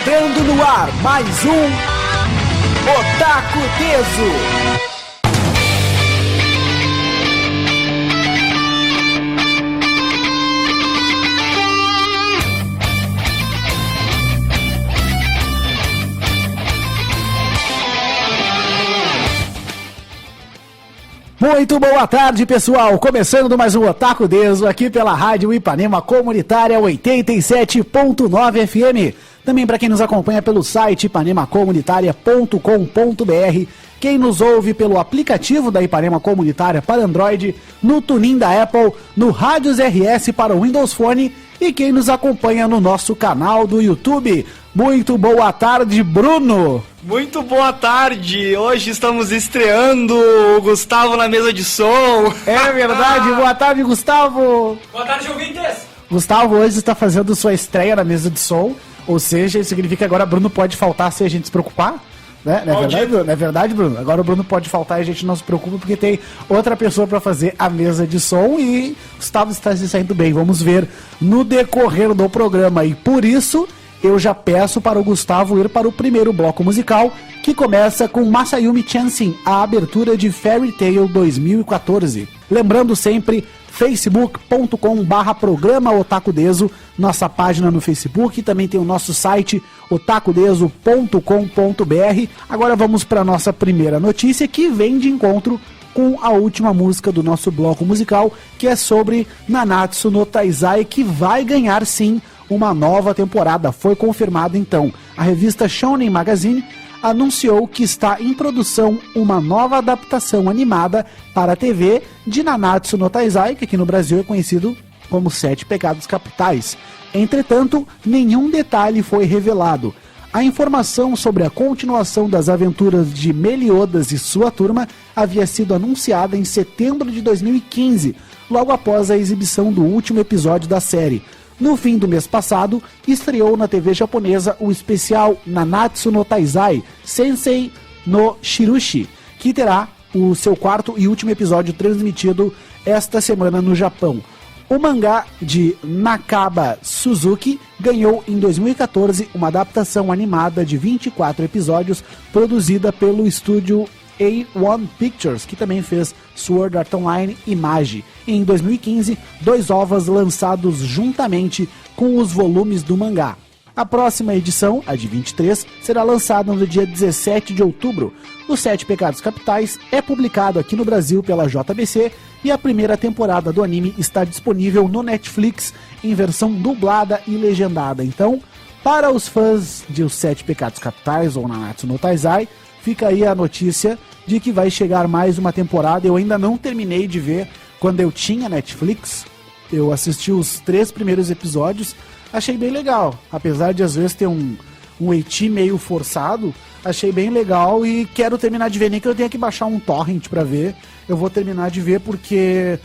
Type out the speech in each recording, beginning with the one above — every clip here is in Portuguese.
Entrando no ar, mais um Otaku Deso. Muito boa tarde, pessoal. Começando mais um Otaku Deso aqui pela Rádio Ipanema Comunitária 87.9 FM. Também para quem nos acompanha pelo site ipanemacomunitaria.com.br. Quem nos ouve pelo aplicativo da Ipanema Comunitária para Android, no Tunin da Apple, no Rádios RS para o Windows Phone e quem nos acompanha no nosso canal do YouTube. Muito boa tarde, Bruno! Muito boa tarde! Hoje estamos estreando o Gustavo na mesa de som. É verdade, boa tarde, Gustavo! Boa tarde, ouvintes! Gustavo hoje está fazendo sua estreia na mesa de som, ou seja, isso significa que agora Bruno pode faltar se a gente se preocupar. Né? Não é verdade, Bruno? Agora o Bruno pode faltar e a gente não se preocupa porque tem outra pessoa para fazer a mesa de som e o Gustavo está se saindo bem. Vamos ver no decorrer do programa e por isso eu já peço para o Gustavo ir para o primeiro bloco musical que começa com Masayumi Chansin, a abertura de Fairy Tail 2014. Lembrando sempre facebook.com/programa Otaku Deso, nossa página no Facebook, também tem o nosso site otakudeso.com.br. Agora vamos para a nossa primeira notícia que vem de encontro com a última música do nosso bloco musical, que é sobre Nanatsu no Taizai, que vai ganhar sim uma nova temporada. Foi confirmado então. A revista Shonen Magazine anunciou que está em produção uma nova adaptação animada para a TV de Nanatsu no Taizai, que aqui no Brasil é conhecido como Sete Pecados Capitais. Entretanto, nenhum detalhe foi revelado. A informação sobre a continuação das aventuras de Meliodas e sua turma havia sido anunciada em setembro de 2015, logo após a exibição do último episódio da série. No fim do mês passado, estreou na TV japonesa o especial Nanatsu no Taizai Sensei no Shirushi, que terá o seu quarto e último episódio transmitido esta semana no Japão. O mangá de Nakaba Suzuki ganhou em 2014 uma adaptação animada de 24 episódios produzida pelo estúdio A1 Pictures, que também fez Sword Art Online e Magi. E em 2015, 2 ovas lançados juntamente com os volumes do mangá. A próxima edição, a de 23, será lançada no dia 17 de outubro. Os Sete Pecados Capitais é publicado aqui no Brasil pela JBC e a primeira temporada do anime está disponível no Netflix em versão dublada e legendada. Então, para os fãs de Os Sete Pecados Capitais ou Nanatsu no Taizai, fica aí a notícia de que vai chegar mais uma temporada. Eu ainda não terminei de ver quando eu tinha Netflix. Eu assisti os 3 primeiros episódios, achei bem legal. Apesar de às vezes ter um eti meio forçado, achei bem legal e quero terminar de ver. Nem que eu tenha que baixar um torrent pra ver, eu vou terminar de ver porque,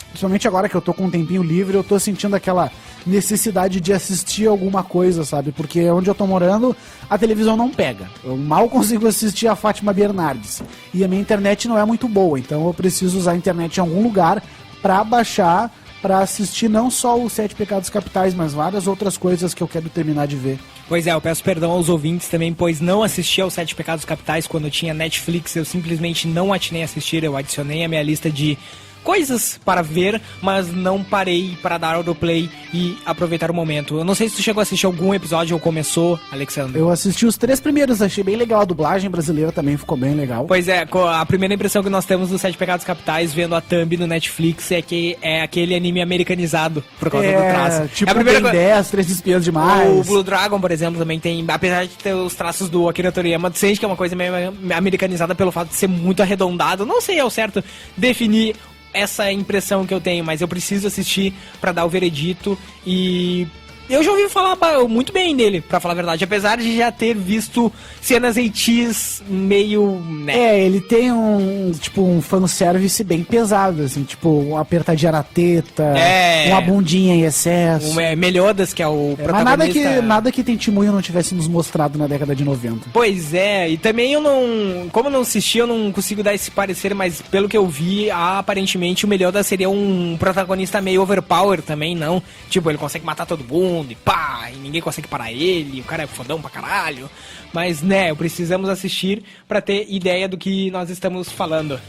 principalmente agora que eu tô com um tempinho livre, eu tô sentindo aquela necessidade de assistir alguma coisa, sabe? Porque onde eu tô morando, a televisão não pega. Eu mal consigo assistir a Fátima Bernardes. E a minha internet não é muito boa, então eu preciso usar a internet em algum lugar pra baixar, pra assistir não só os Sete Pecados Capitais, mas várias outras coisas que eu quero terminar de ver. Pois é, eu peço perdão aos ouvintes também, pois não assisti aos Sete Pecados Capitais quando eu tinha Netflix. Eu simplesmente não atinei a assistir, eu adicionei a minha lista de coisas para ver, mas não parei para dar autoplay e aproveitar o momento. Eu não sei se tu chegou a assistir algum episódio ou começou, Alexandre. Eu assisti os 3 primeiros, achei bem legal. A dublagem brasileira também ficou bem legal. Pois é, a primeira impressão que nós temos dos Sete Pecados Capitais vendo a thumb no Netflix é que é aquele anime americanizado por causa do traço. Tipo, a primeira tem 10, 3 espiãs demais. O Blue Dragon, por exemplo, também tem, apesar de ter os traços do Akira Toriyama, tu sente que é uma coisa meio americanizada pelo fato de ser muito arredondado. Não sei ao certo definir essa impressão que eu tenho, mas eu preciso assistir pra dar o veredito e eu já ouvi falar muito bem dele, pra falar a verdade, apesar de já ter visto cenas eitis meio, né? Ele tem um fanservice bem pesado, assim, tipo, uma apertadinha na teta, uma bundinha em excesso. Meliodas, que é o protagonista. Mas nada que Tenchimuyo não tivesse nos mostrado na década de 90. Pois é, e também como eu não assisti, eu não consigo dar esse parecer, mas pelo que eu vi, aparentemente o Meliodas seria um protagonista meio overpower também, não? Tipo, ele consegue matar todo mundo, mundo, e pá, e ninguém consegue parar ele, o cara é fodão pra caralho. Mas, né, precisamos assistir pra ter ideia do que nós estamos falando.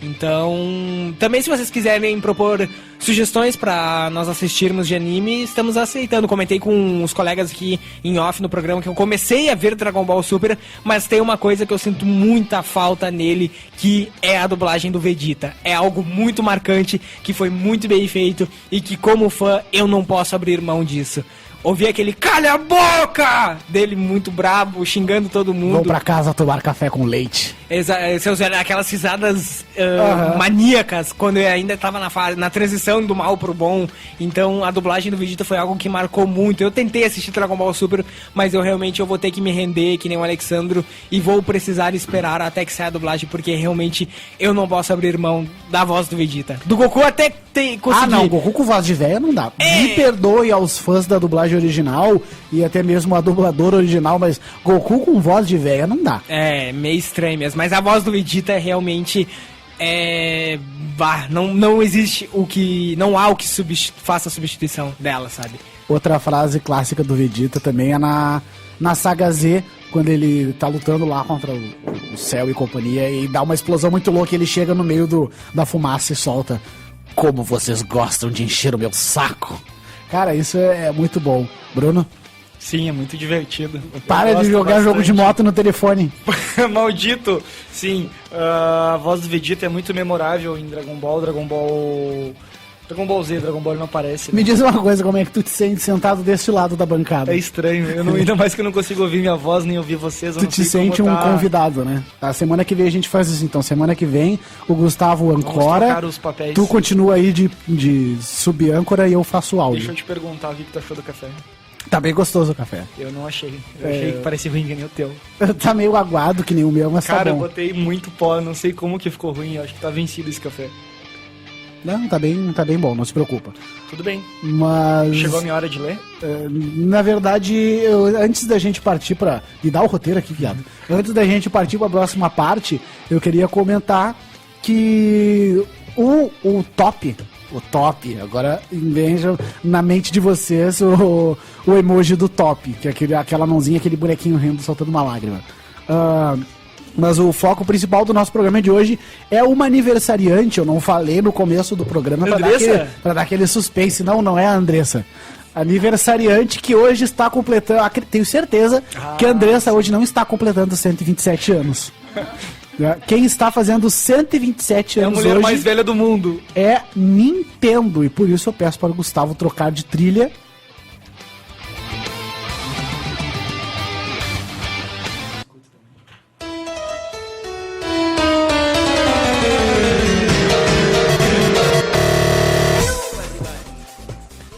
Então, também se vocês quiserem propor sugestões pra nós assistirmos de anime, estamos aceitando. Comentei com os colegas aqui em off no programa que eu comecei a ver Dragon Ball Super, mas tem uma coisa que eu sinto muita falta nele, que é a dublagem do Vegeta. É algo muito marcante, que foi muito bem feito e que, como fã, eu não posso abrir mão disso. Ouvi aquele "calha a boca" dele muito brabo, xingando todo mundo. Vou pra casa tomar café com leite. Aquelas risadas maníacas, quando eu ainda tava na transição do mal pro bom. Então a dublagem do Vegeta foi algo que marcou muito. Eu tentei assistir Dragon Ball Super, mas eu vou ter que me render, que nem o Alexandro, e vou precisar esperar até que saia a dublagem, porque realmente eu não posso abrir mão da voz do Vegeta. Do Goku até consegui. Ah, não, Goku com voz de véia não dá. Me perdoe aos fãs da dublagem original e até mesmo a dubladora original, mas Goku com voz de véia não dá. É, meio estranho mesmo. Mas a voz do Vegeta é realmente... não existe o que... Não há o que faça a substituição dela, sabe? Outra frase clássica do Vegeta também é na saga Z, quando ele tá lutando lá contra o Cell e companhia, e dá uma explosão muito louca e ele chega no meio da fumaça e solta: "Como vocês gostam de encher o meu saco." Cara, isso é muito bom. Bruno? Sim, é muito divertido. Para de jogar jogo de moto no telefone. Maldito! Sim, a voz do Vegeta é muito memorável em Dragon Ball Z, Dragon Ball não aparece. Né? Me diz uma coisa, como é que tu te sente sentado deste lado da bancada? É estranho, ainda mais que eu não consigo ouvir minha voz, nem ouvir vocês. Tu te sente um convidado, né? Tá, semana que vem a gente faz isso então. Semana que vem o Gustavo ancora, os papéis. Tu continua aí de sub-âncora e eu faço áudio. Deixa eu te perguntar o que tu achou do café. Tá bem gostoso o café. Eu não achei. Eu achei que parecia ruim que nem o teu. Tá meio aguado que nem o meu, mas cara, tá bom. Eu botei muito pó, não sei como que ficou ruim. Eu acho que tá vencido esse café. Não, tá bem bom, não se preocupa. Tudo bem. Mas... Chegou a minha hora de ler? Na verdade, antes da gente partir pra... Me dá o roteiro aqui, viado. Antes da gente partir pra próxima parte, eu queria comentar que o top, agora veja na mente de vocês o emoji do top, que é aquela mãozinha, aquele bonequinho rindo, soltando uma lágrima. Mas o foco principal do nosso programa de hoje é uma aniversariante. Eu não falei no começo do programa pra dar aquele suspense. Não é a Andressa. Aniversariante que hoje está completando... Tenho certeza que a Andressa hoje não está completando 127 anos. Quem está fazendo 127 anos hoje... É a mulher mais velha do mundo. É Nintendo. E por isso eu peço para o Gustavo trocar de trilha.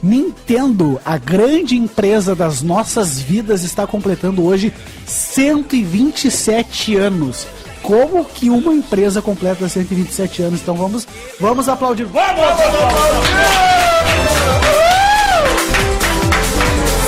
Nintendo, a grande empresa das nossas vidas, está completando hoje 127 anos. Como que uma empresa completa 127 anos? Então vamos aplaudir. Vamos aplaudir!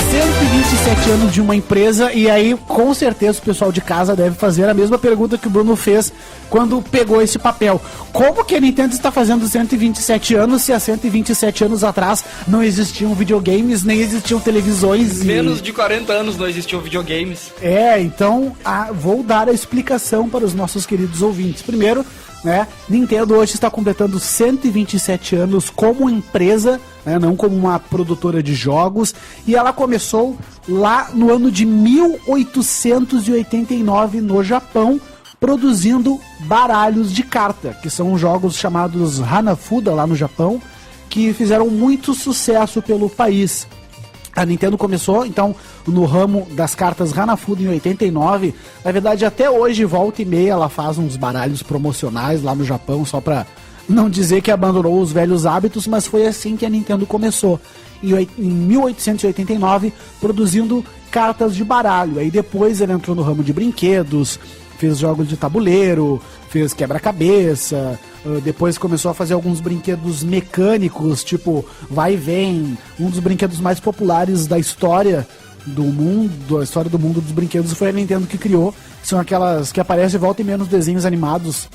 127 anos de uma empresa, e aí com certeza o pessoal de casa deve fazer a mesma pergunta que o Bruno fez quando pegou esse papel. Como que a Nintendo está fazendo 127 anos se há 127 anos atrás não existiam videogames, nem existiam televisões? Menos de 40 anos não existiam videogames. Então vou dar a explicação para os nossos queridos ouvintes. Primeiro, né, Nintendo hoje está completando 127 anos como empresa, né, não como uma produtora de jogos, e ela começou lá no ano de 1889 no Japão, produzindo baralhos de carta, que são jogos chamados Hanafuda lá no Japão, que fizeram muito sucesso pelo país. A Nintendo começou, então, no ramo das cartas Hanafuda em 89. Na verdade, até hoje, volta e meia, ela faz uns baralhos promocionais lá no Japão, só pra não dizer que abandonou os velhos hábitos, mas foi assim que a Nintendo começou. Em 1889, produzindo cartas de baralho. Aí depois ela entrou no ramo de brinquedos, fez jogos de tabuleiro, fez quebra-cabeça, depois começou a fazer alguns brinquedos mecânicos, tipo Vai e Vem. Um dos brinquedos mais populares da história do mundo, dos brinquedos, foi a Nintendo que criou. São aquelas que aparecem volta e meia nos desenhos animados,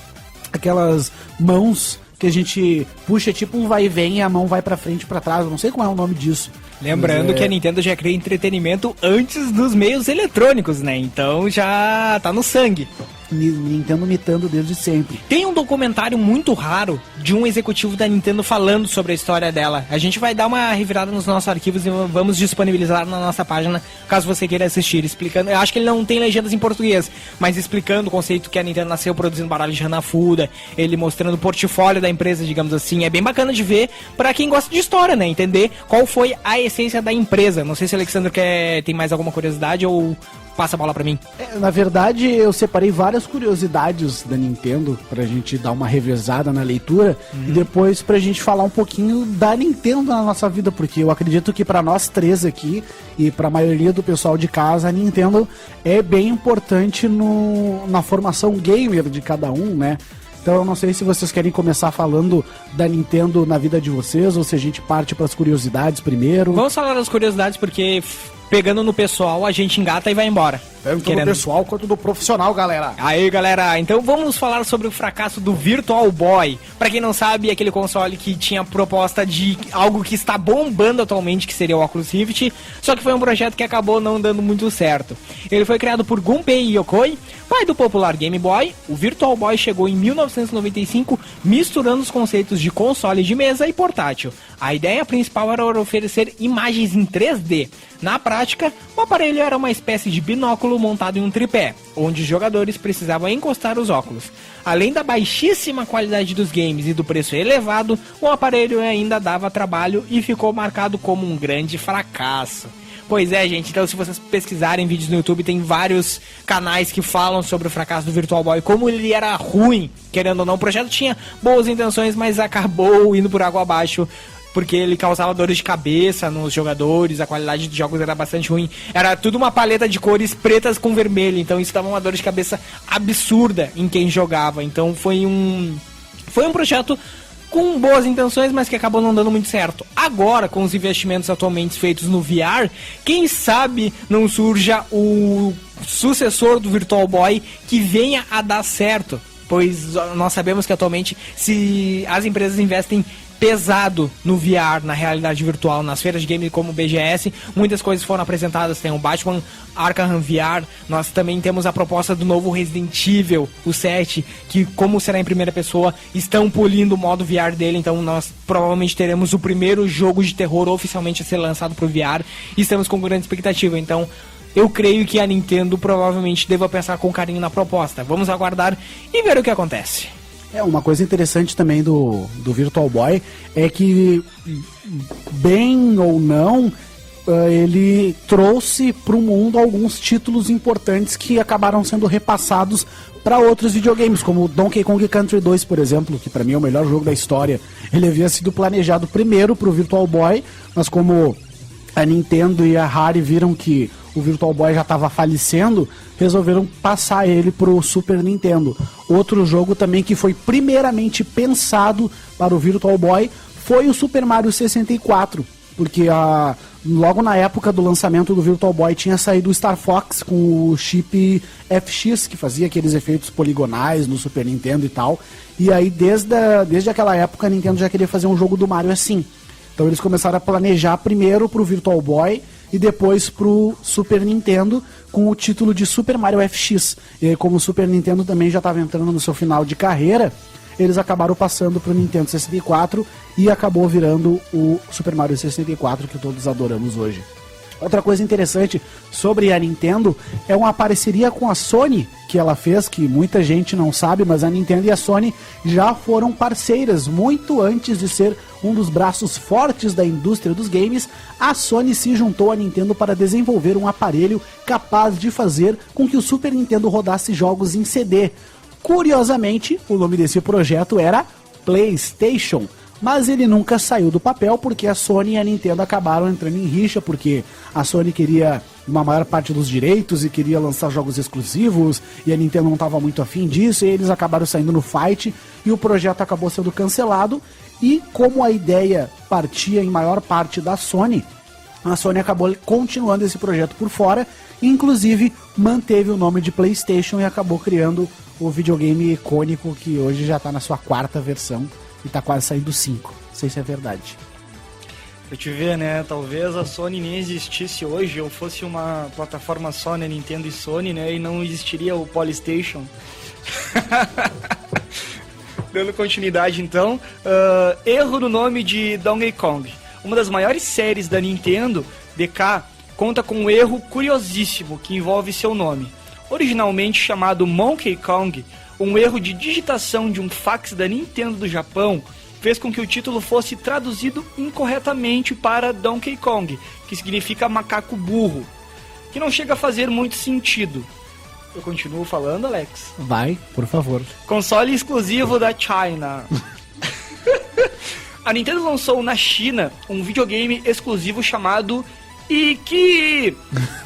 aquelas mãos que a gente puxa tipo um vai e vem e a mão vai pra frente e pra trás, eu não sei qual é o nome disso. Lembrando que a Nintendo já cria entretenimento antes dos meios eletrônicos, né? Então já tá no sangue. Nintendo imitando desde sempre. Tem um documentário muito raro de um executivo da Nintendo falando sobre a história dela. A gente vai dar uma revirada nos nossos arquivos e vamos disponibilizar na nossa página, caso você queira assistir, explicando. Eu acho que ele não tem legendas em português, mas explicando o conceito que a Nintendo nasceu produzindo baralho de Hanafuda, ele mostrando o portfólio da empresa, digamos assim. É bem bacana de ver pra quem gosta de história, né? Entender qual foi a essência da empresa. Não sei se o Alexandre tem mais alguma curiosidade ou passa a bola pra mim. Na verdade, eu separei várias curiosidades da Nintendo pra gente dar uma revezada na leitura e depois pra gente falar um pouquinho da Nintendo na nossa vida, porque eu acredito que pra nós três aqui e pra maioria do pessoal de casa, a Nintendo é bem importante na formação gamer de cada um, né? Então eu não sei se vocês querem começar falando da Nintendo na vida de vocês ou se a gente parte pras curiosidades primeiro. Vamos falar das curiosidades porque pegando no pessoal a gente engata e vai embora. Tanto do pessoal quanto do profissional, galera. Aí, galera, então vamos falar sobre o fracasso do Virtual Boy. Pra quem não sabe, é aquele console que tinha proposta de algo que está bombando atualmente, que seria o Oculus Rift, só que foi um projeto que acabou não dando muito certo. Ele foi criado por Gunpei Yokoi, pai do popular Game Boy. O Virtual Boy chegou em 1995, misturando os conceitos de console de mesa e portátil. A ideia principal era oferecer imagens em 3D. Na prática, o aparelho era uma espécie de binóculo montado em um tripé, onde os jogadores precisavam encostar os óculos. Além da baixíssima qualidade dos games e do preço elevado, o aparelho ainda dava trabalho e ficou marcado como um grande fracasso. Pois é, gente, então se vocês pesquisarem vídeos no YouTube, tem vários canais que falam sobre o fracasso do Virtual Boy, como ele era ruim, querendo ou não. O projeto tinha boas intenções, mas acabou indo por água abaixo, porque ele causava dores de cabeça nos jogadores, a qualidade de jogos era bastante ruim. Era tudo uma paleta de cores pretas com vermelho, então isso dava uma dor de cabeça absurda em quem jogava. Então foi um projeto com boas intenções, mas que acabou não dando muito certo. Agora, com os investimentos atualmente feitos no VR, quem sabe não surja o sucessor do Virtual Boy que venha a dar certo. Pois nós sabemos que atualmente, se as empresas investem pesado no VR, na realidade virtual, nas feiras de game como o BGS, muitas coisas foram apresentadas. Tem o Batman Arkham VR, nós também temos a proposta do novo Resident Evil, o 7, que, como será em primeira pessoa, estão polindo o modo VR dele, então nós provavelmente teremos o primeiro jogo de terror oficialmente a ser lançado para o VR, e estamos com grande expectativa. Então eu creio que a Nintendo provavelmente deva pensar com carinho na proposta. Vamos aguardar e ver o que acontece. Uma coisa interessante também do Virtual Boy é que, bem ou não, ele trouxe para o mundo alguns títulos importantes que acabaram sendo repassados para outros videogames, como Donkey Kong Country 2, por exemplo, que para mim é o melhor jogo da história. Ele havia sido planejado primeiro para o Virtual Boy, mas como a Nintendo e a Rare viram que o Virtual Boy já estava falecendo, resolveram passar ele pro Super Nintendo. Outro jogo também que foi primeiramente pensado para o Virtual Boy foi o Super Mario 64, porque logo na época do lançamento do Virtual Boy tinha saído o Star Fox com o chip FX, que fazia aqueles efeitos poligonais no Super Nintendo e tal, e aí desde aquela época a Nintendo já queria fazer um jogo do Mario assim. Então eles começaram a planejar primeiro pro Virtual Boy e depois pro Super Nintendo com o título de Super Mario FX. E aí, como o Super Nintendo também já estava entrando no seu final de carreira, eles acabaram passando pro Nintendo 64 e acabou virando o Super Mario 64 que todos adoramos hoje. Outra coisa interessante sobre a Nintendo é uma parceria com a Sony que ela fez, que muita gente não sabe, mas a Nintendo e a Sony já foram parceiras muito antes de ser um dos braços fortes da indústria dos games. A Sony se juntou à Nintendo para desenvolver um aparelho capaz de fazer com que o Super Nintendo rodasse jogos em CD. Curiosamente, o nome desse projeto era PlayStation, mas ele nunca saiu do papel porque a Sony e a Nintendo acabaram entrando em rixa, porque a Sony queria uma maior parte dos direitos e queria lançar jogos exclusivos, e a Nintendo não estava muito afim disso, e eles acabaram saindo no fight, e o projeto acabou sendo cancelado, e como a ideia partia em maior parte da Sony, a Sony acabou continuando esse projeto por fora, e inclusive manteve o nome de PlayStation e acabou criando o videogame icônico que hoje já está na sua 4ª versão, e tá quase saindo 5. Não sei se é verdade. Pra te ver, né? Talvez a Sony nem existisse hoje, ou fosse uma plataforma só, né? Nintendo e Sony, né? E não existiria o Polystation. Dando continuidade, então. Erro no nome de Donkey Kong. Uma das maiores séries da Nintendo, DK, conta com um erro curiosíssimo que envolve seu nome. Originalmente chamado Monkey Kong, um erro de digitação de um fax da Nintendo do Japão fez com que o título fosse traduzido incorretamente para Donkey Kong, que significa macaco burro, que não chega a fazer muito sentido. Eu continuo falando, Alex? Vai, por favor. Console exclusivo da China. A Nintendo lançou na China um videogame exclusivo chamado Iki,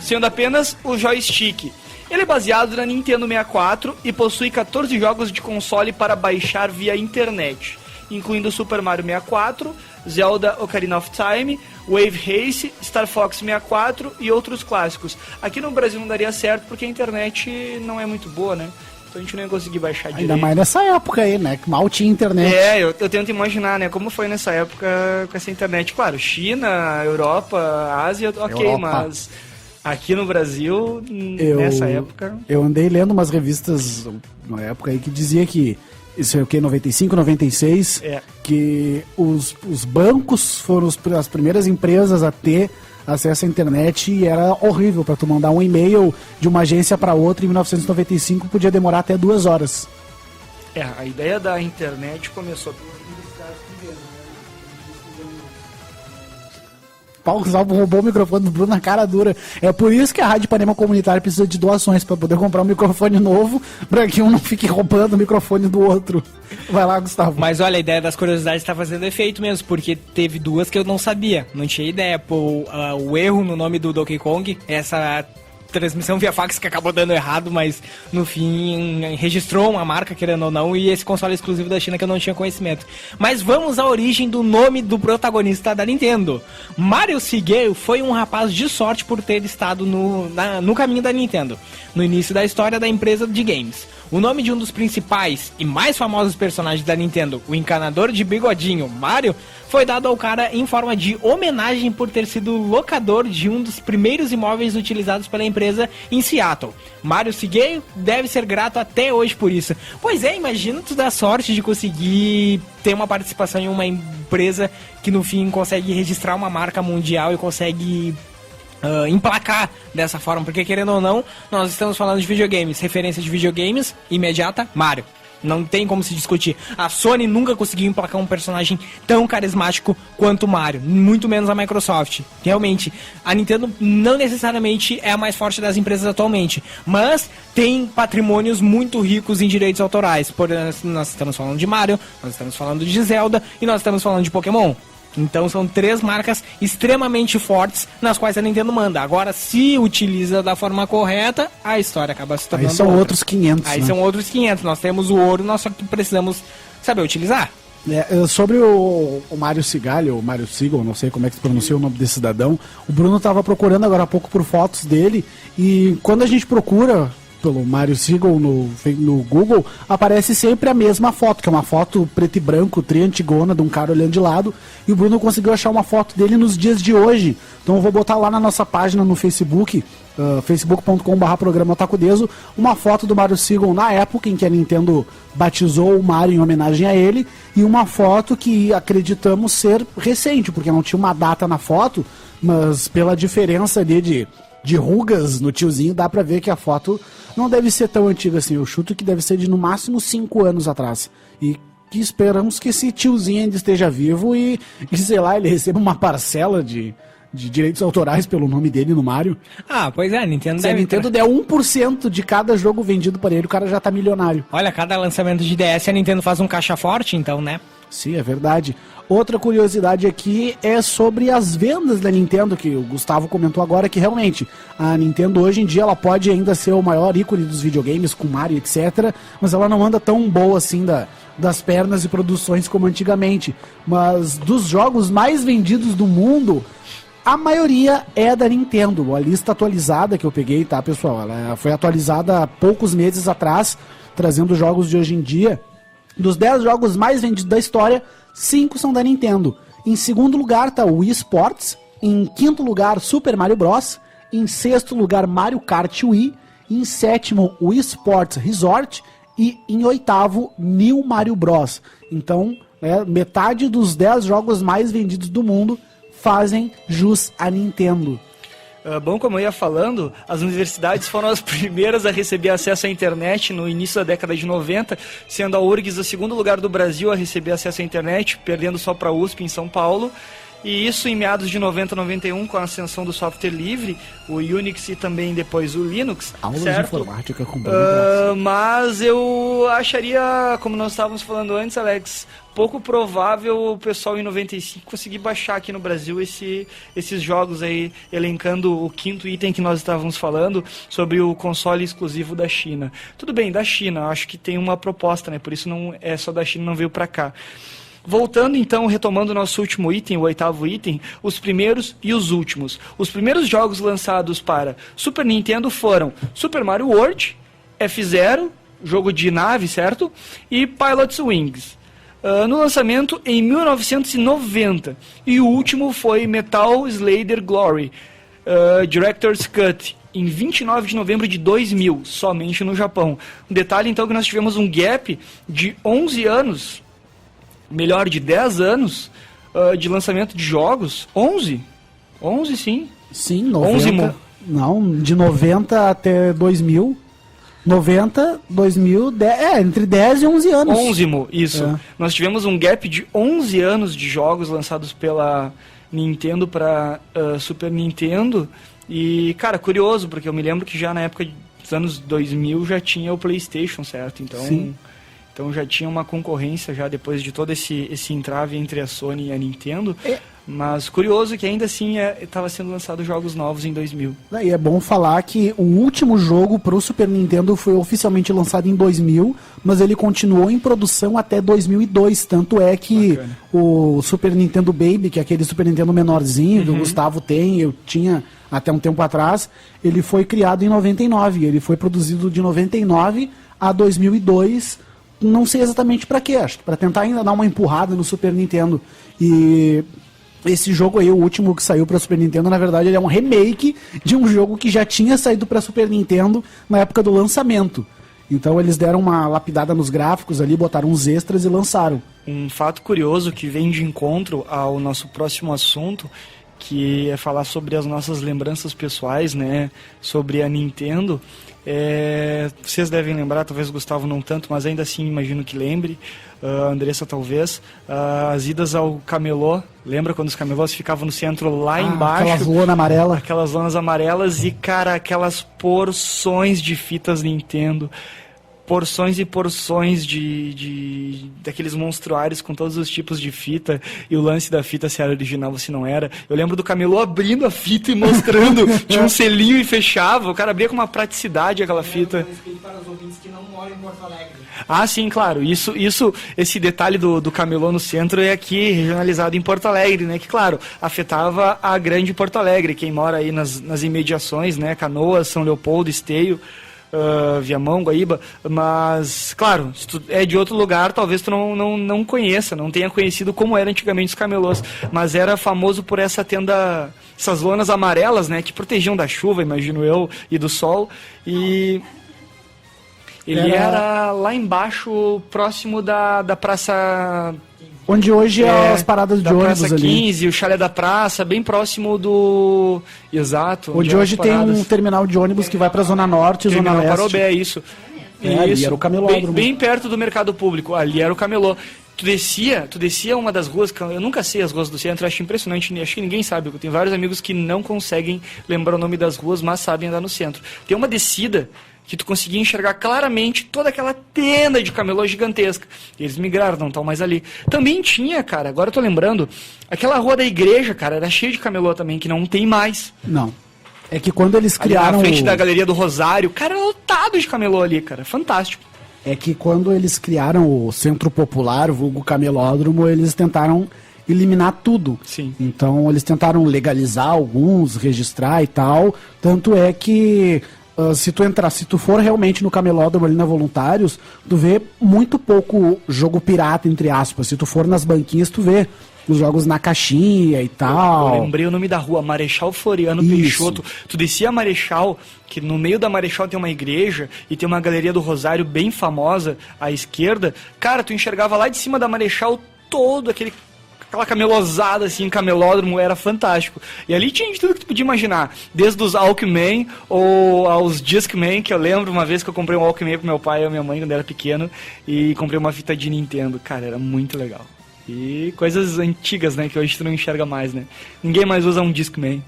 sendo apenas o joystick. Ele é baseado na Nintendo 64 e possui 14 jogos de console para baixar via internet, incluindo Super Mario 64, Zelda Ocarina of Time, Wave Race, Star Fox 64 e outros clássicos. Aqui no Brasil não daria certo porque a internet não é muito boa, né? Então a gente não ia conseguir baixar direito. Ainda mais nessa época aí, né? Que mal tinha internet. Eu tento imaginar, né? Como foi nessa época com essa internet. Claro, China, Europa, Ásia, ok, Europa. Mas aqui no Brasil, nessa época... Eu andei lendo umas revistas na época aí que dizia que isso é o que, 95, 96, que os bancos foram as primeiras empresas a ter acesso à internet e era horrível para tu mandar um e-mail de uma agência para outra em 1995, podia demorar até 2 horas. A ideia da internet começou Paulo Salvo roubou o microfone do Bruno na cara dura. É por isso que a Rádio Ipanema Comunitária precisa de doações, para poder comprar um microfone novo, para que um não fique roubando o microfone do outro. Vai lá, Gustavo. Mas olha, a ideia das curiosidades tá fazendo efeito mesmo, porque teve 2 que eu não sabia, não tinha ideia. O erro no nome do Donkey Kong, essa transmissão via fax que acabou dando errado, mas no fim registrou uma marca, querendo ou não, e esse console exclusivo da China que eu não tinha conhecimento. Mas vamos à origem do nome do protagonista da Nintendo. Mario Shigeru foi um rapaz de sorte por ter estado no caminho da Nintendo, no início da história da empresa de games. O nome de um dos principais e mais famosos personagens da Nintendo, o encanador de bigodinho Mario, foi dado ao cara em forma de homenagem por ter sido locador de um dos primeiros imóveis utilizados pela empresa em Seattle. Mario Shigeru deve ser grato até hoje por isso. Pois é, imagina tu dar sorte de conseguir ter uma participação em uma empresa que no fim consegue registrar uma marca mundial e consegue emplacar dessa forma, porque querendo ou não, nós estamos falando de videogames, referência de videogames imediata, Mario. Não tem como se discutir. A Sony nunca conseguiu emplacar um personagem tão carismático quanto o Mario, muito menos a Microsoft. Realmente, a Nintendo não necessariamente é a mais forte das empresas atualmente, mas tem patrimônios muito ricos em direitos autorais. Por exemplo, nós estamos falando de Mario, nós estamos falando de Zelda e nós estamos falando de Pokémon. Então são 3 marcas extremamente fortes nas quais a Nintendo manda. Agora, se utiliza da forma correta, a história acaba se tornando Aí são outra. Outros 500. Aí né? são outros 500. Nós temos o ouro, nós só que precisamos saber utilizar. Sobre o Mario Sigalho, ou Mario Seagal, não sei como é que se pronuncia o nome desse cidadão, o Bruno estava procurando agora há pouco por fotos dele, e quando a gente procura pelo Mario Seagal no Google, aparece sempre a mesma foto, que é uma foto preto e branco, triantigona, de um cara olhando de lado, e o Bruno conseguiu achar uma foto dele nos dias de hoje. Então eu vou botar lá na nossa página no Facebook, facebook.com/programa Otakudeso, uma foto do Mario Seagal na época em que a Nintendo batizou o Mario em homenagem a ele, e uma foto que acreditamos ser recente, porque não tinha uma data na foto, mas pela diferença ali de rugas no tiozinho, dá pra ver que a foto não deve ser tão antiga assim. Eu chuto que deve ser de no máximo 5 anos atrás. E que esperamos que esse tiozinho ainda esteja vivo e sei lá, ele receba uma parcela de direitos autorais pelo nome dele no Mario. Ah, pois é, a Nintendo Se a Nintendo der 1% de cada jogo vendido para ele, o cara já tá milionário. Olha, cada lançamento de DS a Nintendo faz um caixa forte, então, né? Sim, é verdade. Outra curiosidade aqui é sobre as vendas da Nintendo, que o Gustavo comentou agora, que realmente a Nintendo hoje em dia ela pode ainda ser o maior ícone dos videogames, com Mario, etc., mas ela não anda tão boa assim das pernas e produções como antigamente. Mas dos jogos mais vendidos do mundo, a maioria é da Nintendo. A lista atualizada que eu peguei, tá, pessoal? Ela foi atualizada há poucos meses atrás, trazendo jogos de hoje em dia. Dos 10 jogos mais vendidos da história, 5 são da Nintendo. Em segundo lugar tá o Wii Sports, em quinto lugar Super Mario Bros, em sexto lugar Mario Kart Wii, em sétimo Wii Sports Resort e em oitavo New Mario Bros. Então, metade dos 10 jogos mais vendidos do mundo fazem jus à Nintendo. Bom, como eu ia falando, as universidades foram as primeiras a receber acesso à internet no início da década de 90, sendo a URGS o segundo lugar do Brasil a receber acesso à internet, perdendo só para a USP em São Paulo. E isso em meados de 90 91, com a ascensão do software livre, o Unix e também depois o Linux. Aulas certo? de informática com Mas eu acharia, como nós estávamos falando antes, Alex, pouco provável o pessoal em 95 conseguir baixar aqui no Brasil esses jogos aí, elencando o quinto item que nós estávamos falando sobre o console exclusivo da China. Tudo bem, da China, acho que tem uma proposta, né? Por isso não é só da China, não veio para cá. Voltando então, retomando o nosso último item, o oitavo item, os primeiros e os últimos. Os primeiros jogos lançados para Super Nintendo foram Super Mario World, F-Zero, jogo de nave, certo? E Pilot's Wings. No lançamento em 1990. E o último foi Metal Slayer Glory, Director's Cut, em 29 de novembro de 2000, somente no Japão. Um detalhe então que nós tivemos um gap de 11 anos... melhor, de 10 anos de lançamento de jogos. 11? 11, sim. Sim, 90. Não, de 90 até 2000. 90, 2000, entre 10 e 11 anos. 11, isso. Nós tivemos um gap de 11 anos de jogos lançados pela Nintendo para Super Nintendo. E, cara, curioso, porque eu me lembro que já na época dos anos 2000 já tinha o PlayStation, certo? Então... Sim. Então já tinha uma concorrência já depois de todo esse entrave entre a Sony e a Nintendo. Mas curioso que ainda assim estava sendo lançado jogos novos em 2000. E é bom falar que o último jogo para o Super Nintendo foi oficialmente lançado em 2000, mas ele continuou em produção até 2002. Tanto é que o Super Nintendo Baby, que é aquele Super Nintendo menorzinho que o Gustavo tem, eu tinha até um tempo atrás, ele foi criado em 99. Ele foi produzido de 99 a 2002. Não sei exatamente para quê, acho que para tentar ainda dar uma empurrada no Super Nintendo. E esse jogo aí, o último que saiu para Super Nintendo, na verdade ele é um remake de um jogo que já tinha saído para Super Nintendo na época do lançamento. Então eles deram uma lapidada nos gráficos ali, botaram uns extras e lançaram. Um fato curioso que vem de encontro ao nosso próximo assunto, que é falar sobre as nossas lembranças pessoais, né, sobre a Nintendo. Vocês devem lembrar, talvez o Gustavo não tanto, mas ainda assim imagino que lembre, a Andressa talvez, as idas ao camelô. Lembra quando os camelôs ficavam no centro lá embaixo? Aquelas lonas amarelas. Aquelas lonas amarelas e, cara, aquelas porções de fitas Nintendo. Porções e porções daqueles monstruários com todos os tipos de fita, e o lance da fita se era original ou se não era. Eu lembro do camelô abrindo a fita e mostrando, tinha um selinho e fechava, o cara abria com uma praticidade aquela fita. Para os ouvintes que não moram em Porto Alegre. Ah, sim, claro, esse detalhe do camelô no centro é aqui regionalizado em Porto Alegre, né, que claro, afetava a grande Porto Alegre, quem mora aí nas imediações, né, Canoas, São Leopoldo, Esteio, Viamão, Guaíba, mas claro, se tu é de outro lugar, talvez tu não conheça, não tenha conhecido como era antigamente os camelôs, mas era famoso por essa tenda, essas lonas amarelas, né, que protegiam da chuva, imagino eu, e do sol, e ele era lá embaixo, próximo da praça... Onde hoje é as paradas de ônibus Praça ali. 15, o chalé da praça, bem próximo do... Exato. Onde hoje tem um terminal de ônibus que vai pra Zona Norte e Zona Leste. Parobé, isso. Ali era o camelódromo. Bem perto do mercado público, ali era o camelô. Tu descia uma das ruas, eu nunca sei as ruas do centro, acho impressionante, acho que ninguém sabe. Eu tenho vários amigos que não conseguem lembrar o nome das ruas, mas sabem andar no centro. Tem uma descida que tu conseguia enxergar claramente toda aquela tenda de camelô gigantesca. Eles migraram, não estão mais ali. Também tinha, cara, agora eu tô lembrando, aquela rua da igreja, cara, era cheia de camelô também, que não tem mais. Não. É que quando eles criaram... Ali na frente da Galeria do Rosário, cara, era lotado de camelô ali, cara, fantástico. É que quando eles criaram o Centro Popular, o vulgo camelódromo, eles tentaram eliminar tudo. Sim. Então eles tentaram legalizar alguns, registrar e tal. Tanto é que se tu for realmente no camelódromo ali na Voluntários, tu vê muito pouco jogo pirata, entre aspas. Se tu for nas banquinhas, tu vê os jogos na caixinha e tal. Eu lembrei o nome da rua, Marechal Floriano Peixoto. Tu descia a Marechal, que no meio da Marechal tem uma igreja e tem uma galeria do Rosário bem famosa à esquerda. Cara, tu enxergava lá de cima da Marechal todo aquela camelosada, assim, camelódromo, era fantástico. E ali tinha de tudo que tu podia imaginar, desde os Walkman ou aos Discman, que eu lembro uma vez que eu comprei um Walkman pro meu pai e minha mãe quando era pequeno, e comprei uma fita de Nintendo. Cara, era muito legal. E coisas antigas, né, que hoje tu não enxerga mais, né. Ninguém mais usa um Discman.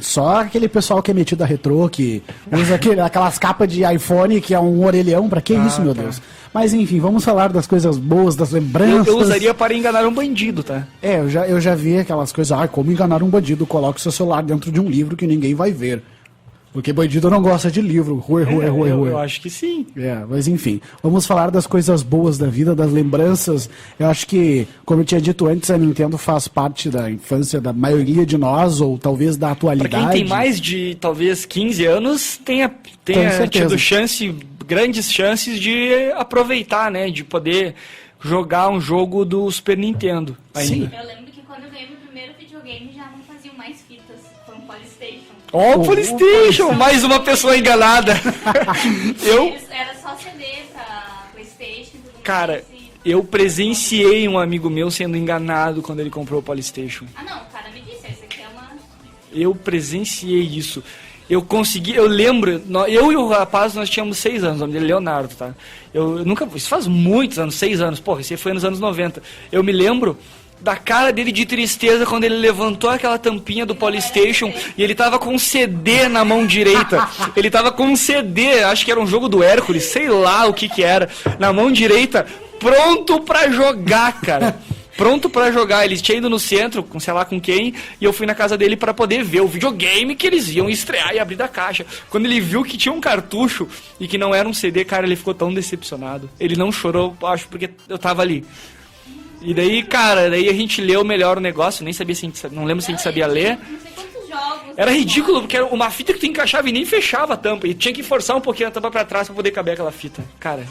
Só aquele pessoal que é metido a retrô, que usa aquelas capas de iPhone, que é um orelhão, pra que isso, meu Deus? Mas enfim, vamos falar das coisas boas, das lembranças. Eu usaria para enganar um bandido, tá? Eu já vi aquelas coisas, como enganar um bandido, coloque seu celular dentro de um livro que ninguém vai ver. Porque bandido não gosta de livro. Eu acho que sim. Mas enfim, vamos falar das coisas boas da vida, das lembranças. Eu acho que, como eu tinha dito antes, a Nintendo faz parte da infância da maioria de nós, ou talvez da atualidade. Pra quem tem mais de, talvez, 15 anos, tenha tido grandes chances de aproveitar, né? De poder jogar um jogo do Super Nintendo. Sim. Eu lembro que quando veio meu primeiro videogame, já não faziam mais fitas, foi um PlayStation. O PlayStation! Mais uma pessoa enganada. Era só CD pra PlayStation. Cara, eu presenciei um amigo meu sendo enganado quando ele comprou o PlayStation. Ah não, o cara me disse, essa aqui é uma... Eu presenciei isso. Eu lembro, eu e o rapaz, nós tínhamos 6 anos, o nome dele é Leonardo, tá? Isso faz muitos anos, 6 anos, porra, isso foi nos anos 90. Eu me lembro da cara dele de tristeza quando ele levantou aquela tampinha do PlayStation e ele tava com um CD na mão direita. Ele tava com um CD, acho que era um jogo do Hércules, sei lá o que era, na mão direita, pronto pra jogar, cara. Pronto pra jogar. Eles tinham ido no centro, com sei lá com quem, e eu fui na casa dele pra poder ver o videogame que eles iam estrear e abrir da caixa. Quando ele viu que tinha um cartucho e que não era um CD, cara, ele ficou tão decepcionado. Ele não chorou, acho, porque eu tava ali. E daí, cara, a gente leu melhor o negócio, nem sabia se não lembro se a gente sabia ler. Não sei quantos jogos. Era ridículo, porque era uma fita que tu encaixava e nem fechava a tampa. E tinha que forçar um pouquinho a tampa pra trás pra poder caber aquela fita. Cara.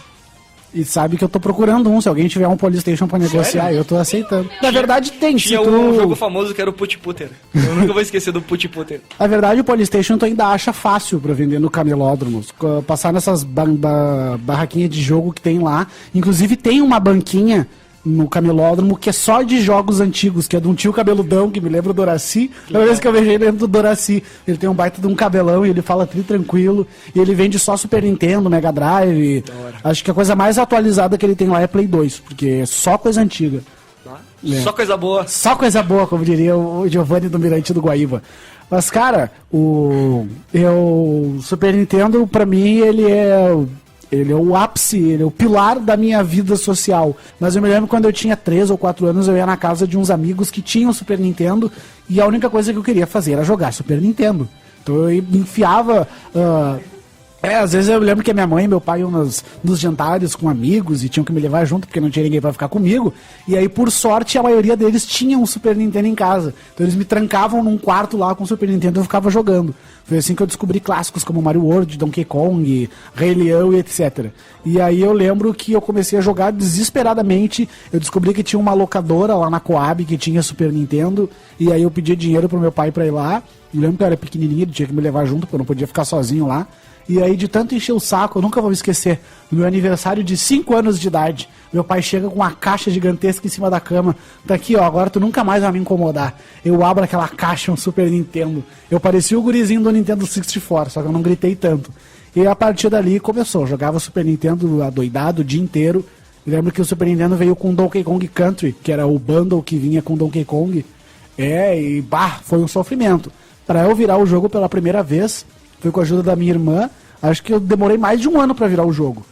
E sabe que eu tô procurando um, se alguém tiver um PlayStation pra negociar, sério? Eu tô aceitando. Na verdade tem, tinha um jogo famoso que era o Put-Putter. Eu nunca vou esquecer do Put-Putter. Na verdade o PlayStation tu ainda acha fácil pra vender no camelódromo. Passar nessas barraquinhas de jogo que tem lá. Inclusive tem uma banquinha no camelódromo que é só de jogos antigos, que é de um tio cabeludão que me lembra o Doraci. Toda vez que eu vejo ele, lembro do Doraci. Ele tem um baita de um cabelão e ele fala tranquilo. E ele vende só Super Nintendo, Mega Drive. Acho que a coisa mais atualizada que ele tem lá é Play 2, porque é só coisa antiga. Só coisa boa. Só coisa boa, como diria o Giovanni do Mirante do Guaíba. Mas, cara, o Super Nintendo, pra mim, ele é o ápice, ele é o pilar da minha vida social. Mas eu me lembro quando eu tinha 3 ou 4 anos, eu ia na casa de uns amigos que tinham Super Nintendo e a única coisa que eu queria fazer era jogar Super Nintendo. Então eu me enfiava... às vezes eu lembro que a minha mãe e meu pai iam nos jantares com amigos e tinham que me levar junto porque não tinha ninguém pra ficar comigo. E aí, por sorte, a maioria deles tinha um Super Nintendo em casa. Então eles me trancavam num quarto lá com o Super Nintendo e eu ficava jogando. Foi assim que eu descobri clássicos como Mario World, Donkey Kong, Rei Leão e etc. E aí eu lembro que eu comecei a jogar desesperadamente. Eu descobri que tinha uma locadora lá na Coab que tinha Super Nintendo. E aí eu pedi dinheiro pro meu pai pra ir lá. Eu lembro que eu era pequenininho, ele tinha que me levar junto porque eu não podia ficar sozinho lá. E aí, de tanto encher o saco, eu nunca vou me esquecer, no meu aniversário de 5 anos de idade, meu pai chega com uma caixa gigantesca em cima da cama. Tá aqui, ó, agora tu nunca mais vai me incomodar. Eu abro aquela caixa, um Super Nintendo. Eu parecia o gurizinho do Nintendo 64, só que eu não gritei tanto. E a partir dali começou, eu jogava Super Nintendo adoidado o dia inteiro. Eu lembro que o Super Nintendo veio com Donkey Kong Country, que era o bundle que vinha com Donkey Kong. Foi um sofrimento. Pra eu virar o jogo pela primeira vez... Foi com a ajuda da minha irmã. Acho que eu demorei mais de 1 ano pra virar o jogo.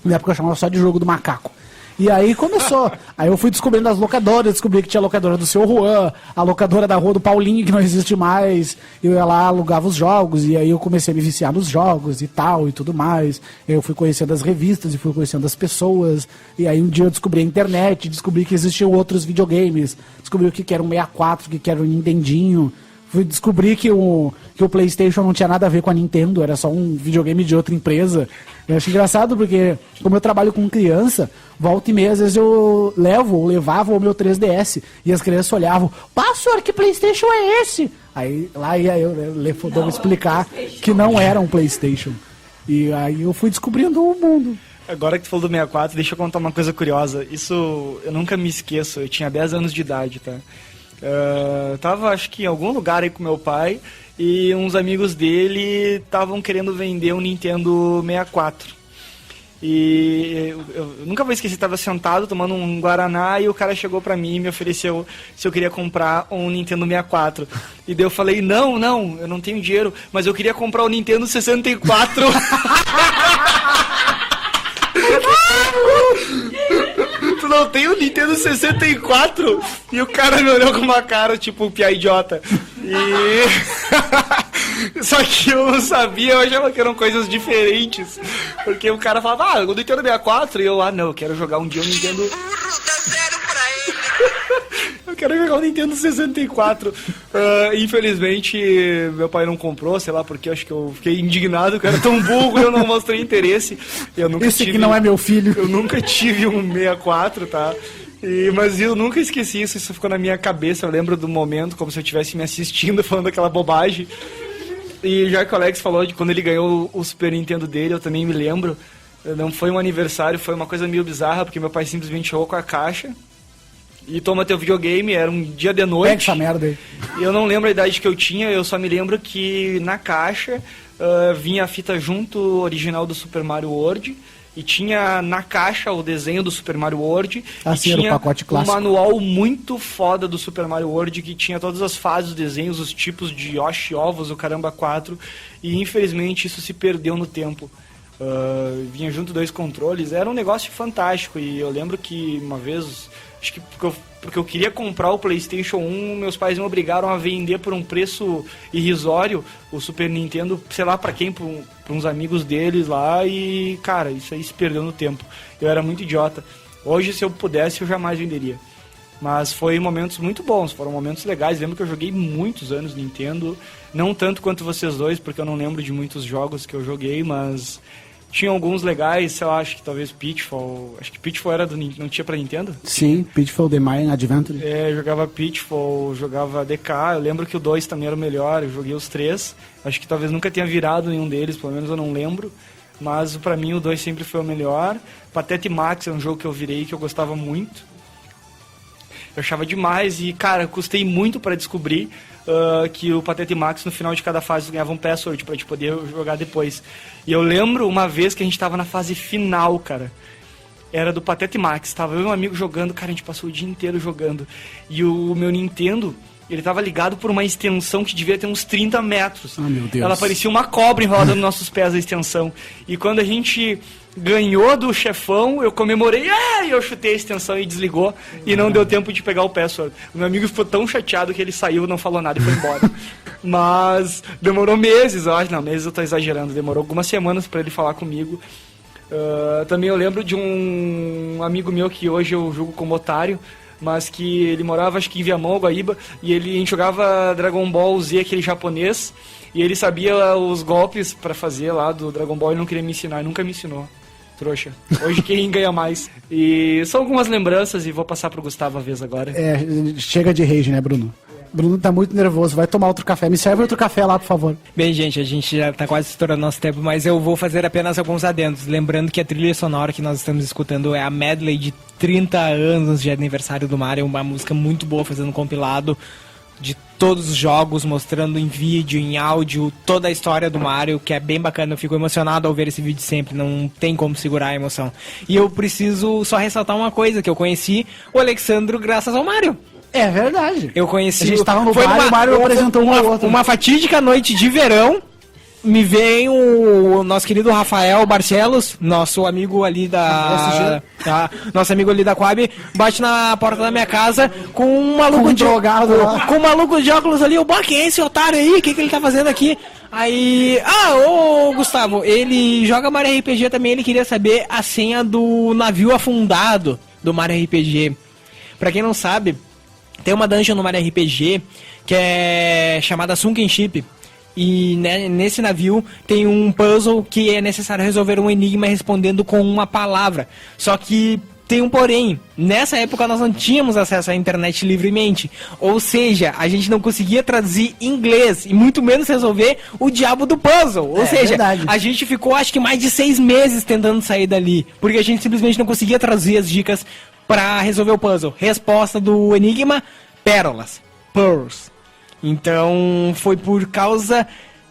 Na época eu chamava só de jogo do macaco. E aí começou. Aí eu fui descobrindo as locadoras, descobri que tinha a locadora do Seu Juan, a locadora da Rua do Paulinho, que não existe mais. Eu ia lá, alugava os jogos, e aí eu comecei a me viciar nos jogos e tal, e tudo mais. Eu fui conhecendo as revistas e fui conhecendo as pessoas. E aí um dia eu descobri a internet, descobri que existiam outros videogames. Descobri o que era um 64, o que era um Nintendinho. fui descobrir que o PlayStation não tinha nada a ver com a Nintendo, era só um videogame de outra empresa. Eu acho engraçado porque, como eu trabalho com criança, volta e meia, às vezes eu levava o meu 3DS e as crianças olhavam, senhor, que PlayStation é esse? Aí lá ia eu explicar que não era um PlayStation. E aí eu fui descobrindo o mundo. Agora que tu falou do 64, deixa eu contar uma coisa curiosa. Isso eu nunca me esqueço, eu tinha 10 anos de idade, tá? Tava, acho que em algum lugar aí com meu pai, e uns amigos dele estavam querendo vender um Nintendo 64. E eu nunca vou esquecer, tava sentado tomando um Guaraná e o cara chegou pra mim e me ofereceu se eu queria comprar um Nintendo 64. E daí eu falei, não, eu não tenho dinheiro, mas eu queria comprar o Nintendo 64. Tu não tem o Nintendo 64? E o cara me olhou com uma cara, tipo, pia idiota. E... Só que eu não sabia, eu achava que eram coisas diferentes. Porque o cara falava, o Nintendo 64. E eu, não, eu quero jogar um dia o Nintendo... Eu quero jogar o Nintendo 64. Infelizmente, meu pai não comprou, sei lá, porque acho que eu fiquei indignado, que eu era tão burro e eu não mostrei interesse. Esse aqui não é meu filho. Eu nunca tive um 64, tá? Mas eu nunca esqueci isso ficou na minha cabeça. Eu lembro do momento, como se eu estivesse me assistindo, falando aquela bobagem. E já que o Alex falou de quando ele ganhou o Super Nintendo dele, eu também me lembro. Não foi um aniversário, foi uma coisa meio bizarra, porque meu pai simplesmente chegou com a caixa e toma teu videogame, era um dia de noite. Pega essa merda aí. Eu não lembro a idade que eu tinha, eu só me lembro que na caixa vinha a fita junto original do Super Mario World. E tinha na caixa o desenho do Super Mario World. Assim, e tinha era o pacote clássico. Um manual muito foda do Super Mario World, que tinha todas as fases, os desenhos, os tipos de Yoshi, ovos, o caramba 4. E infelizmente isso se perdeu no tempo. Vinha junto 2 controles, era um negócio fantástico. E eu lembro que uma vez, acho que porque eu queria comprar o PlayStation 1, meus pais me obrigaram a vender por um preço irrisório o Super Nintendo, sei lá pra quem, pra uns amigos deles lá, e cara, isso aí se perdeu no tempo. Eu era muito idiota. Hoje, se eu pudesse, eu jamais venderia. Mas foi momentos muito bons, foram momentos legais. Lembro que eu joguei muitos anos Nintendo, não tanto quanto vocês dois, porque eu não lembro de muitos jogos que eu joguei, mas tinha alguns legais, sei lá, acho que talvez Pitfall. Acho que Pitfall era não tinha pra Nintendo? Sim, Pitfall The Mayan Adventure. Eu jogava Pitfall, jogava DK. Eu lembro que o 2 também era o melhor, eu joguei os 3. Acho que talvez nunca tenha virado nenhum deles, pelo menos eu não lembro. Mas pra mim o 2 sempre foi o melhor. Patete Max é um jogo que eu virei, que eu gostava muito. Eu achava demais e, cara, custei muito pra descobrir que o Patete Max, no final de cada fase, ganhava um password pra gente poder jogar depois. E eu lembro uma vez que a gente tava na fase final, cara. Era do Patete Max. Tava eu e um amigo jogando, cara, a gente passou o dia inteiro jogando. E o meu Nintendo, ele tava ligado por uma extensão que devia ter uns 30 metros. Ah, meu Deus. Ela parecia uma cobra enrolada nos nossos pés, a extensão. E quando a gente ganhou do chefão, eu comemorei, e eu chutei a extensão e desligou, e não deu tempo de pegar o password. O meu amigo ficou tão chateado que ele saiu, não falou nada e foi embora. Mas demorou meses, eu acho, não, meses eu tô exagerando, demorou algumas semanas pra ele falar comigo. Também eu lembro de um amigo meu que hoje eu julgo como otário, mas que ele morava, acho que em Viamão, Guaíba, e a gente jogava Dragon Ball Z, aquele japonês, e ele sabia os golpes pra fazer lá do Dragon Ball e não queria me ensinar, e nunca me ensinou. Trouxa. Hoje quem ganha mais. E são algumas lembranças e vou passar pro Gustavo a vez agora. Chega de rage, né, Bruno? Bruno tá muito nervoso, vai tomar outro café. Me serve outro café lá, por favor. Bem, gente, a gente já tá quase estourando nosso tempo, mas eu vou fazer apenas alguns adendos. Lembrando que a trilha sonora que nós estamos escutando é a medley de 30 anos de aniversário do Mario, uma música muito boa, fazendo um compilado de todos os jogos, mostrando em vídeo, em áudio, toda a história do Mario, que é bem bacana. Eu fico emocionado ao ver esse vídeo sempre, não tem como segurar a emoção. E eu preciso só ressaltar uma coisa, que eu conheci o Alexandro graças ao Mario. É verdade. Eu conheci... A gente tava no bar e o Mario apresentou uma fatídica noite de verão. Me vem o nosso querido Rafael Barcelos, nosso amigo ali nosso amigo ali da Coab, bate na porta da minha casa com um maluco com um maluco de óculos ali. Quem é esse otário aí? O que ele tá fazendo aqui? Aí, ô Gustavo, ele joga Mario RPG também, ele queria saber a senha do navio afundado do Mario RPG. Pra quem não sabe, Tem uma dungeon no Mario RPG que é chamada Sunken Ship. E né, nesse navio tem um puzzle que é necessário resolver um enigma respondendo com uma palavra. Só que tem um porém. Nessa época nós não tínhamos acesso à internet livremente. Ou seja, a gente não conseguia traduzir em inglês e muito menos resolver o diabo do puzzle. Ou seja, verdade. a gente ficou acho que mais de 6 meses tentando sair dali. Porque a gente simplesmente não conseguia traduzir as dicas para resolver o puzzle. Resposta do enigma: pérolas. Pearls. Então foi por causa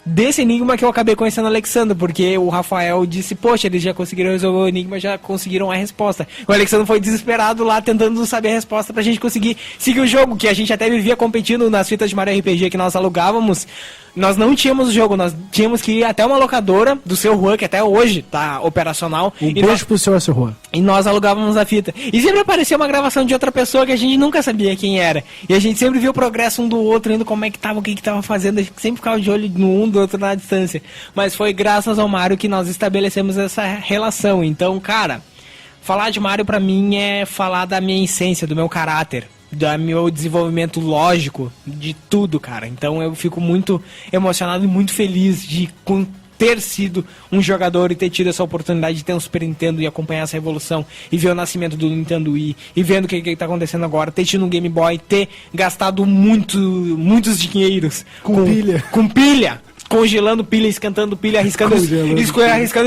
desse enigma que eu acabei conhecendo o Alexandre, porque o Rafael disse, poxa, eles já conseguiram resolver o enigma, já conseguiram a resposta. O Alexandre foi desesperado lá, tentando saber a resposta pra gente conseguir seguir o jogo, que a gente até vivia competindo nas fitas de Mario RPG que nós alugávamos. Nós não tínhamos o jogo, nós tínhamos que ir até uma locadora do Seu Juan, que até hoje tá operacional. Beijo pro Seu Juan. E nós alugávamos a fita. E sempre aparecia uma gravação de outra pessoa que a gente nunca sabia quem era. E a gente sempre via o progresso um do outro, indo como é que tava, o que que tava fazendo. A gente sempre ficava de olho no um do outro na distância. Mas foi graças ao Mario que nós estabelecemos essa relação. Então, cara, falar de Mario pra mim é falar da minha essência, do meu caráter, do meu desenvolvimento lógico, de tudo, cara. Então eu fico muito emocionado e muito feliz de ter sido um jogador e ter tido essa oportunidade de ter um Super Nintendo e acompanhar essa evolução e ver o nascimento do Nintendo Wii e vendo o que tá acontecendo agora, ter tido um Game Boy, ter gastado muitos dinheiros Com pilha. com pilha, congelando pilha, esquentando pilha, arriscando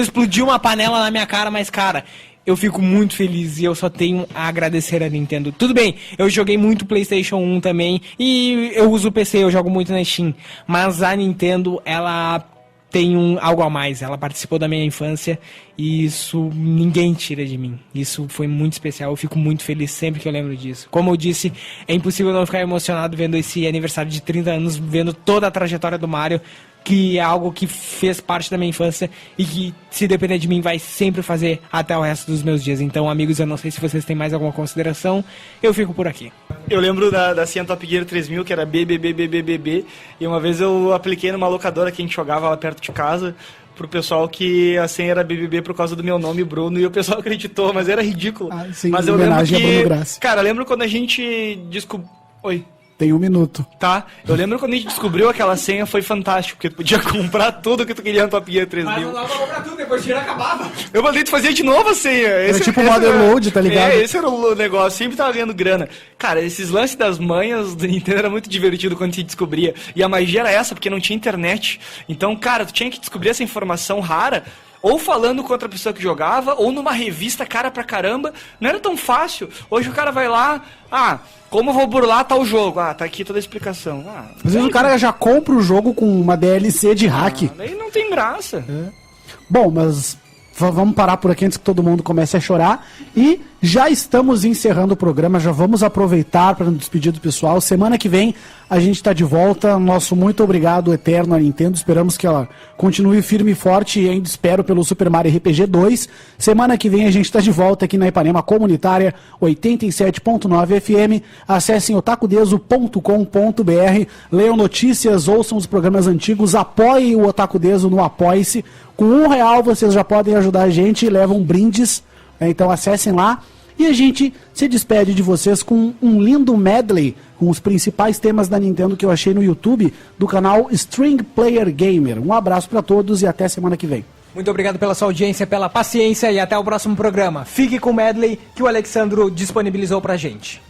explodir uma panela na minha cara, mas cara, eu fico muito feliz e eu só tenho a agradecer a Nintendo. Tudo bem, eu joguei muito PlayStation 1 também e eu uso o PC, eu jogo muito na Steam, mas a Nintendo, ela tem algo a mais, ela participou da minha infância e isso ninguém tira de mim. Isso foi muito especial, eu fico muito feliz sempre que eu lembro disso. Como eu disse, é impossível não ficar emocionado vendo esse aniversário de 30 anos, vendo toda a trajetória do Mario, que é algo que fez parte da minha infância e que, se depender de mim, vai sempre fazer até o resto dos meus dias. Então, amigos, eu não sei se vocês têm mais alguma consideração, eu fico por aqui. Eu lembro da senha Top Gear 3000, que era BBBBBB, e uma vez eu apliquei numa locadora que a gente jogava lá perto de casa, pro pessoal que a senha era BBB por causa do meu nome, Bruno, e o pessoal acreditou, mas era ridículo. Ah, sim, mas eu lembro homenagem a Bruno que... Grassi. Cara, eu lembro quando a gente descobriu... Oi... Tem 1 minuto. Tá, eu lembro quando a gente descobriu aquela senha, foi fantástico, porque tu podia comprar tudo que tu queria no Top Gear 3000. Mas não dava pra comprar tudo, depois o dinheiro acabava. Eu mandei tu fazer de novo a senha. Era tipo Modern Load, tá ligado? É, esse era o negócio, sempre tava ganhando grana. Cara, esses lances das manhas do Nintendo era muito divertido quando a gente descobria. E a magia era essa, porque não tinha internet. Então, cara, tu tinha que descobrir essa informação rara, ou falando com outra pessoa que jogava, ou numa revista cara pra caramba. Não era tão fácil. Hoje o cara vai lá, como eu vou burlar tal jogo? Tá aqui toda a explicação. Às vezes o cara já compra o jogo com uma DLC de hack. Daí não tem graça. Bom, mas vamos parar por aqui antes que todo mundo comece a chorar. E já estamos encerrando o programa, já vamos aproveitar para nos despedir do pessoal. Semana que vem a gente está de volta. Nosso muito obrigado eterno à Nintendo. Esperamos que ela continue firme e forte e ainda espero pelo Super Mario RPG 2. Semana que vem a gente está de volta aqui na Ipanema Comunitária 87.9 FM. Acessem otakudeso.com.br, leiam notícias, ouçam os programas antigos, apoiem o Otakudeso no Apoie-se. Com R$1 vocês já podem ajudar a gente e levam brindes. Então acessem lá. E a gente se despede de vocês com um lindo medley com os principais temas da Nintendo que eu achei no YouTube do canal String Player Gamer. Um abraço para todos e até semana que vem. Muito obrigado pela sua audiência, pela paciência e até o próximo programa. Fique com o medley que o Alexandro disponibilizou pra gente.